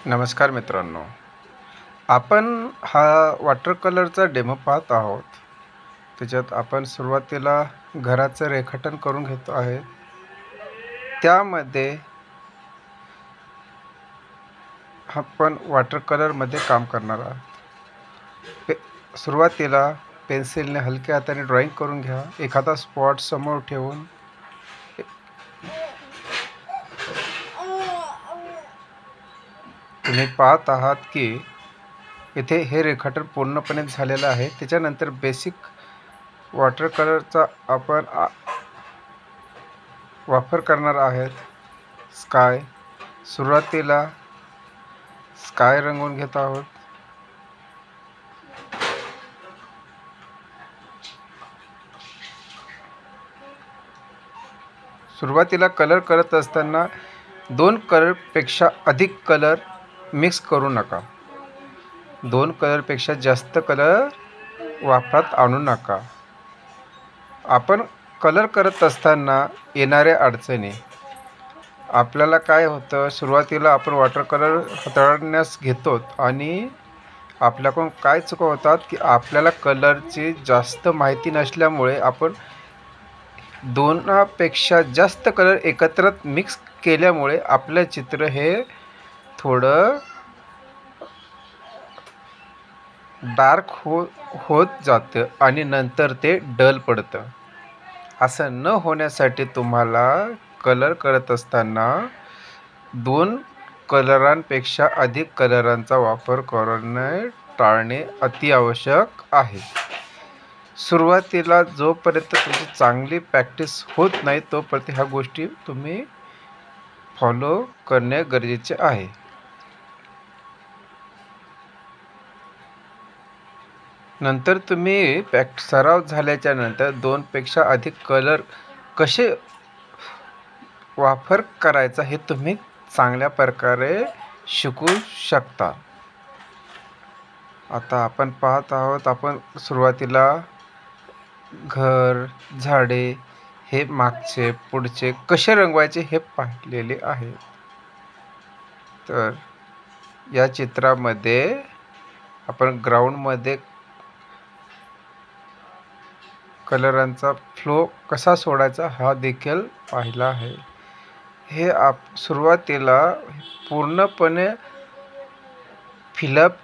नमस्कार मित्रांनो, आपण हा वॉटर कलरचा डेमो पाहत आहोत. त्याच्यात आपण सुरुवातीला घराचं रेखाटन करून घेतो आहे. त्यामध्ये आपण वॉटर कलरमध्ये काम करणार आहोत. सुरुवातीला पेन्सिलने हलक्या हाताने ड्रॉईंग करून घ्या. एखादा स्पॉट समोर ठेवून तुम्ही पाहत आहात की इथे हे रेखाटन पूर्णपणे झालेलं आहे. त्याच्यानंतर बेसिक वॉटर कलरचा आपण वापर करणार आहेत. स्काय, सुरुवातीला स्काय रंगवून घेत आहोत. सुरुवातीला कलर करत असताना 2 कलरपेक्षा अधिक कलर मिक्स करू नका. 2 कलरपेक्षा जास्त कलर वापरात आणू नका. आपण कलर करत असताना येणाऱ्या अडचणी, आपल्याला काय होतं, सुरुवातीला आपण वॉटर कलर हाताळण्यास घेतो आणि आपल्याकडून काय चुका होतात की आपल्याला कलरची जास्त माहिती नसल्यामुळे आपण 2पेक्षा जास्त कलर एकत्र मिक्स केल्यामुळे आपलं चित्र हे थोडं डार्क होत जातं आणि नंतर ते डल पडतं. असं न होण्यासाठी तुम्हाला कलर करत असताना 2 कलरांपेक्षा अधिक कलरांचा वापर करणे टाळणे अतिआवश्यक आहे. सुरुवातीला जोपर्यंत तुमची चांगली प्रॅक्टिस होत नाही तोपर्यंत ह्या गोष्टी तुम्ही फॉलो करणे गरजेचे आहे. नंतर तुम्ही सराव झाल्याच्या नंतर 2पेक्षा अधिक कलर कसे वापर करायचा हे तुम्ही चांगल्या प्रकारे शिकू शकता. आता आपण पाहत आहोत, आपण सुरुवातीला घर, झाडे हे मागचे पुढचे कसे रंगवायचे हे पाहिलेले आहे. तर या चित्रामध्ये आपण ग्राउंडमध्ये कलरांचा फ्लो कसा सोडायचा हा देखील पाहिला आहे. हे सुरुवातीला पूर्णपणे फिलअप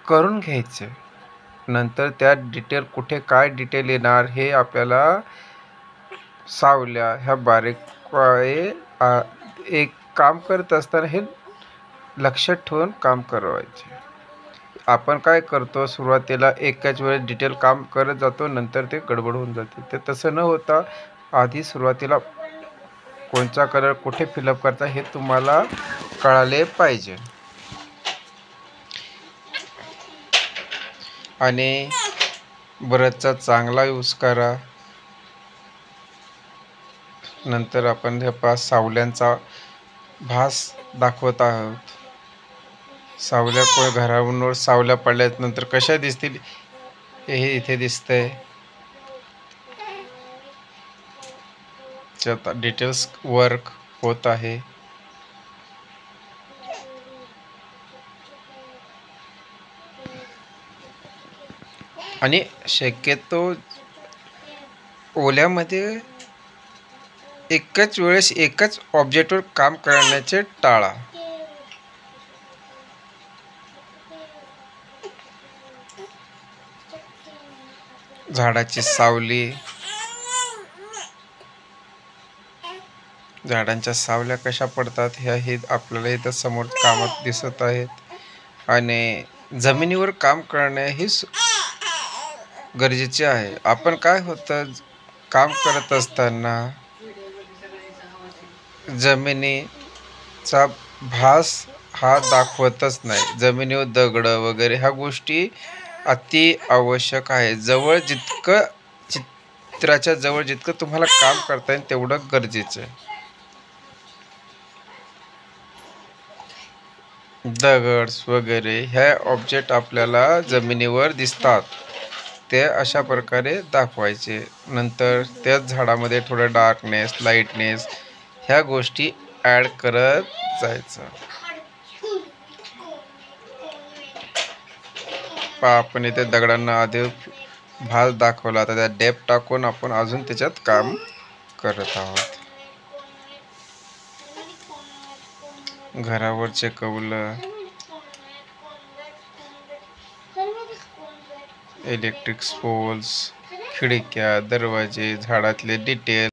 करून घ्यायचे. नंतर त्यात डिटेल कुठे काय डिटेल येणार हे आपल्याला सावल्या ह्या बारीक एक काम करत असताना हे लक्षात ठेवून काम करायचे. आपण काय करतो, सुरुवातीला एकाच वेळेस डिटेल काम करत जातो, नंतर ते गडबड होऊन जाते. ते तसं न होता आधी सुरुवातीला कोणता कलर कुठे फिलअप करायचा हे तुम्हाला कळाले पाहिजे. आणि ब्रशचा चांगला यूज करा. नंतर आपण हे सावल्यांचा भास दाखवत आहोत. सावल्या घरावर सावल्या पडल्यानंतर कशा दिसतील हे इथे दिसतंय. डिटेल्स वर्क होत आहे. आणि शक्यतो ओल्यामध्ये एकाच वेळेस एकाच ऑब्जेक्टवर काम करण्याचे टाळा. झाडाची सावली, झाडांच्या सावल्या कशा पडतात हे आपल्याला इथं समोर कामात दिसत आहेत. आणि जमिनीवर काम करणे हे गरजेचे आहे. आपण काय होतं, काम करत असताना जमिनीचा भास हा दाखवतच नाही. जमिनीवर दगड वगैरे ह्या गोष्टी अति आवश्यक आहे. चित्राच्या जवळ जितकं तुम्हाला काम करता येईल तेवढं गरजेचं आहे. दगड वगैरे ह्या ऑब्जेक्ट आपल्याला जमिनीवर दिसतात, ते अशा प्रकारे दाखवायचे. नंतर त्याच झाडामध्ये थोडं डार्कनेस, लाईटनेस ह्या गोष्टी ॲड करत जायचं. आपण इथे दगडांना आधी भास दाखवला, आता त्या डेप टाकून आपण अजून त्याच्यात काम करत आहोत. घरावरचे कौलं, इलेक्ट्रिक पोल्स, खिडक्या, दरवाजे, झाडातले डिटेल